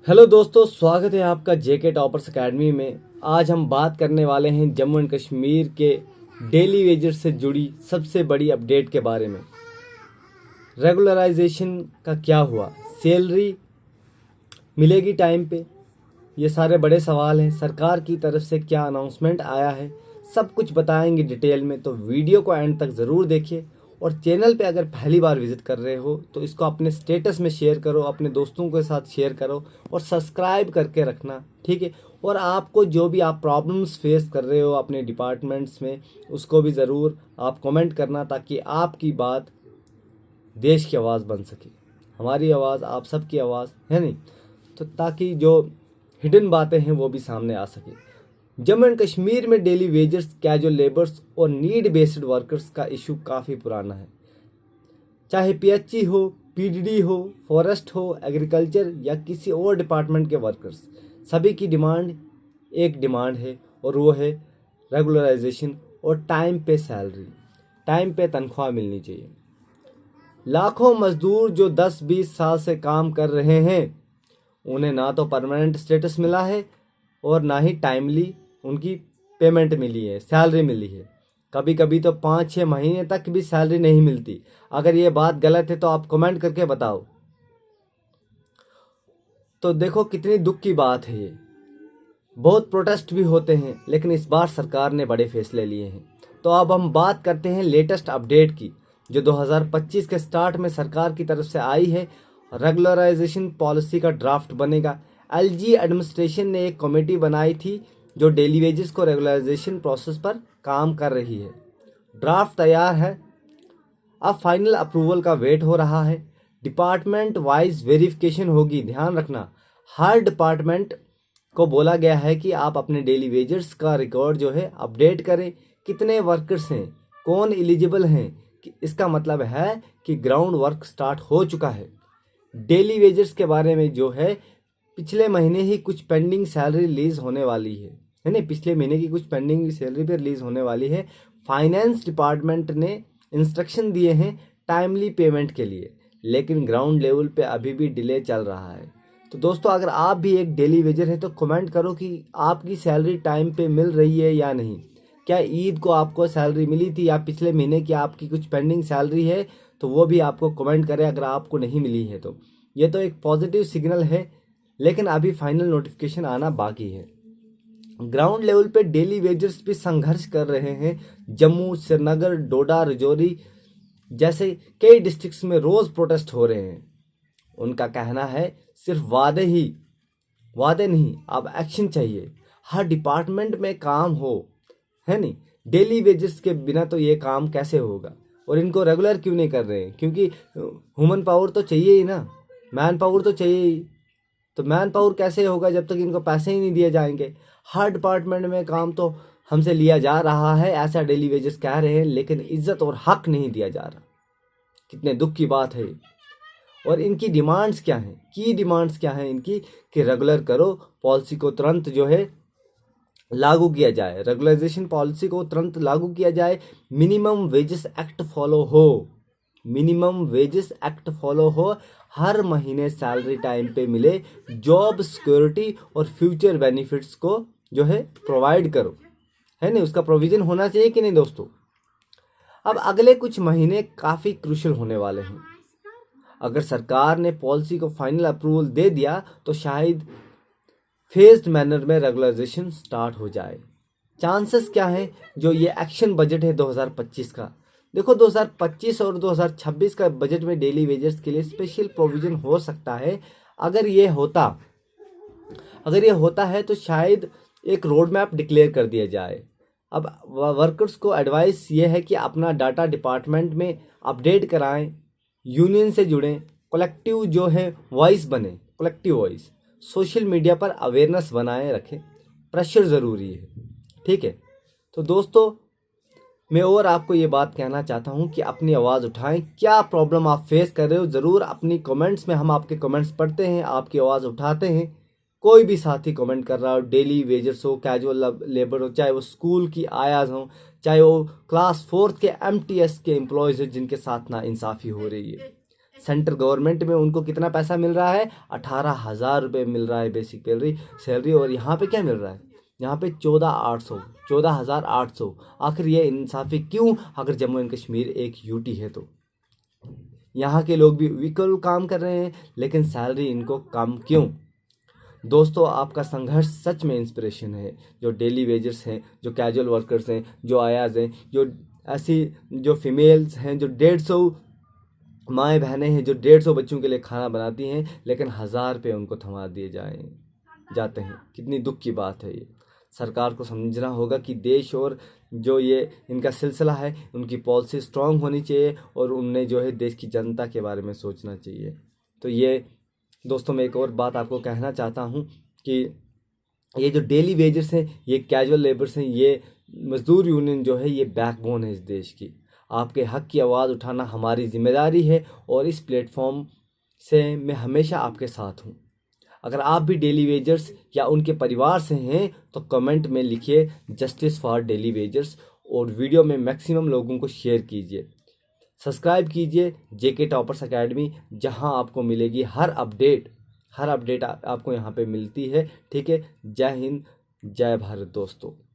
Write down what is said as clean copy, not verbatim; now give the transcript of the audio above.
Hello दोस्तों, स्वागत है आपका जेके टॉपर्स एकेडमी में। आज हम बात करने वाले हैं जम्मू एंड कश्मीर के डेली वेजेस से जुड़ी सबसे बड़ी अपडेट के बारे में। रेगुलराइजेशन का क्या हुआ, सैलरी मिलेगी टाइम पे, ये सारे बड़े सवाल हैं। सरकार की तरफ से क्या अनाउंसमेंट आया है, सब कुछ बताएंगे डिटेल में, तो वीडियो को एंड तक ज़रूर देखिए। और चैनल पे अगर पहली बार विजिट कर रहे हो तो इसको अपने स्टेटस में शेयर करो, अपने दोस्तों के साथ शेयर करो और सब्सक्राइब करके रखना, ठीक है। और आपको जो भी आप प्रॉब्लम्स फेस कर रहे हो अपने डिपार्टमेंट्स में, उसको भी ज़रूर आप कमेंट करना, ताकि आपकी बात देश की आवाज़ बन सके। हमारी आवाज़ आप सबकी आवाज़ है नहीं, तो ताकि जो हिडन बातें हैं वो भी सामने आ सके। जम्मू एंड कश्मीर में डेली वेजेस, कैजुअल लेबर्स और नीड बेस्ड वर्कर्स का इशू काफ़ी पुराना है। चाहे पीएचई हो, पीडीडी हो, फॉरेस्ट हो, एग्रीकल्चर या किसी और डिपार्टमेंट के वर्कर्स, सभी की डिमांड एक डिमांड है, और वो है रेगुलराइजेशन और टाइम पे सैलरी, टाइम पे तनख्वाह मिलनी चाहिए। लाखों मजदूर जो 10-20 साल से काम कर रहे हैं, उन्हें ना तो परमानेंट स्टेटस मिला है और ना ही टाइमली उनकी पेमेंट मिली है, सैलरी मिली है। कभी कभी तो 5-6 महीने तक भी सैलरी नहीं मिलती। अगर ये बात गलत है तो आप कमेंट करके बताओ। तो देखो कितनी दुख की बात है ये। बहुत प्रोटेस्ट भी होते हैं, लेकिन इस बार सरकार ने बड़े फैसले लिए हैं। तो अब हम बात करते हैं लेटेस्ट अपडेट की, जो 2025 के स्टार्ट में सरकार की तरफ से आई है। रेगुलराइजेशन पॉलिसी का ड्राफ्ट बनेगा। एलजी एडमिनिस्ट्रेशन ने एक कमेटी बनाई थी जो डेली वेजेस को रेगुलराइजेशन प्रोसेस पर काम कर रही है। ड्राफ्ट तैयार है, अब फाइनल अप्रूवल का वेट हो रहा है। डिपार्टमेंट वाइज वेरिफिकेशन होगी। ध्यान रखना, हर डिपार्टमेंट को बोला गया है कि आप अपने डेली वेजेस का रिकॉर्ड जो है अपडेट करें। कितने वर्कर्स हैं, कौन एलिजिबल हैं, इसका मतलब है कि ग्राउंड वर्क स्टार्ट हो चुका है। डेली वेजेस के बारे में जो है, पिछले महीने ही कुछ पेंडिंग सैलरी रिलीज होने वाली है ना, पिछले महीने की कुछ पेंडिंग सैलरी भी रिलीज होने वाली है। फाइनेंस डिपार्टमेंट ने इंस्ट्रक्शन दिए हैं टाइमली पेमेंट के लिए, लेकिन ग्राउंड लेवल पे अभी भी डिले चल रहा है। तो दोस्तों, अगर आप भी एक डेली वेजर है तो कमेंट करो कि आपकी सैलरी टाइम पे मिल रही है या नहीं। क्या ईद को आपको सैलरी मिली थी, या पिछले महीने की आपकी कुछ पेंडिंग सैलरी है, तो वो भी आपको कमेंट करें अगर आपको नहीं मिली है तो। ये तो एक पॉजिटिव सिग्नल है, लेकिन अभी फाइनल नोटिफिकेशन आना बाकी है। ग्राउंड लेवल पे डेली वेजर्स भी संघर्ष कर रहे हैं। जम्मू, श्रीनगर, डोडा, राजौरी जैसे कई डिस्ट्रिक्ट्स में रोज प्रोटेस्ट हो रहे हैं। उनका कहना है सिर्फ वादे नहीं, अब एक्शन चाहिए। हर डिपार्टमेंट में काम हो, है नहीं। डेली वेजेस के बिना तो ये काम कैसे होगा। और इनको रेगुलर क्यों नहीं कर रहे हैं? क्योंकि ह्यूमन पावर तो चाहिए ही ना, मैन पावर तो चाहिए ही। तो मैन पावर कैसे होगा जब तक इनको पैसे ही नहीं दिए जाएंगे। हर डिपार्टमेंट में काम तो हमसे लिया जा रहा है, ऐसा डेली वेजेस कह रहे हैं, लेकिन इज्जत और हक नहीं दिया जा रहा। कितने दुख की बात है। और इनकी डिमांड्स क्या हैं, की डिमांड्स क्या हैं इनकी, कि रेगुलर करो, पॉलिसी को तुरंत जो है लागू किया जाए, रेगुलराइजेशन पॉलिसी को तुरंत लागू किया जाए। मिनिमम वेजेस एक्ट फॉलो हो, मिनिमम वेजेस एक्ट फॉलो हो, हर महीने सैलरी टाइम पे मिले, जॉब सिक्योरिटी और फ्यूचर बेनिफिट्स को जो है प्रोवाइड करो, है नहीं, उसका प्रोविजन होना चाहिए कि नहीं दोस्तों। अब अगले कुछ महीने काफ़ी क्रूशियल होने वाले हैं। अगर सरकार ने पॉलिसी को फाइनल अप्रूवल दे दिया तो शायद फेज्ड मैनर में रेगुलराइजेशन स्टार्ट हो जाए। चांसेस क्या हैं, जो ये एक्शन बजट है 2025 का, देखो 2025 और 2026 का बजट में डेली वेजेस के लिए स्पेशल प्रोविजन हो सकता है। अगर ये होता है तो शायद एक रोड मैप डिक्लेयर कर दिया जाए। अब वर्कर्स को एडवाइस ये है कि अपना डाटा डिपार्टमेंट में अपडेट कराएं, यूनियन से जुड़ें, कलेक्टिव जो है वॉइस बने, कलेक्टिव वॉइस, सोशल मीडिया पर अवेयरनेस बनाए रखें, प्रेशर ज़रूरी है, ठीक है। तो दोस्तों, मैं और आपको ये बात कहना चाहता हूँ कि अपनी आवाज़ उठाएं। क्या प्रॉब्लम आप फेस कर रहे हो, ज़रूर अपनी कमेंट्स में, हम आपके कमेंट्स पढ़ते हैं, आपकी आवाज़ उठाते हैं। कोई भी साथी कमेंट कर रहा हो, डेली वेजर्स हो, कैजुअल लेबर हो, चाहे वो स्कूल की आयाज हो, चाहे वो क्लास 4th के एमटीएस के एम्प्लॉयज़ हो जिनके साथ ना इंसाफ़ी हो रही है, सेंट्रल गवर्नमेंट में उनको कितना पैसा मिल रहा है? 18,000 रुपये मिल रहा है बेसिक सैलरी। और यहाँ पे क्या मिल रहा है? यहाँ पे 14,800। आखिर ये इंसाफी क्यों? अगर जम्मू एंड कश्मीर एक यूटी है तो यहाँ के लोग भी इक्वल काम कर रहे हैं, लेकिन सैलरी इनको कम क्यों? दोस्तों, आपका संघर्ष सच में इंस्पिरेशन है। जो डेली वेजर्स हैं, जो कैजुअल वर्कर्स हैं, जो आयाज हैं, जो ऐसी जो फीमेल्स हैं, जो 150 माएँ बहनें हैं, जो 150 बच्चों के लिए खाना बनाती हैं, लेकिन 1000 रुपये उनको थमा दिए जाते हैं। कितनी दुख की बात है ये। सरकार को समझना होगा कि देश और जो ये इनका सिलसिला है, उनकी पॉलिसी स्ट्रांग होनी चाहिए और उनने जो है देश की जनता के बारे में सोचना चाहिए। तो ये दोस्तों, मैं एक और बात आपको कहना चाहता हूँ कि ये जो डेली वेजर्स हैं, ये कैजुअल लेबर्स हैं, ये मजदूर यूनियन जो है, ये बैकबोन है इस देश की। आपके हक की आवाज़ उठाना हमारी जिम्मेदारी है और इस प्लेटफॉर्म से मैं हमेशा आपके साथ हूँ। अगर आप भी डेली वेजर्स या उनके परिवार से हैं तो कमेंट में लिखिए जस्टिस फॉर डेली वेजर्स और वीडियो में मैक्सिमम लोगों को शेयर कीजिए। सब्सक्राइब कीजिए जेके टॉपर्स एकेडमी, जहां आपको मिलेगी हर अपडेट आपको यहां पे मिलती है। ठीक है। जय हिंद, जय भारत दोस्तों।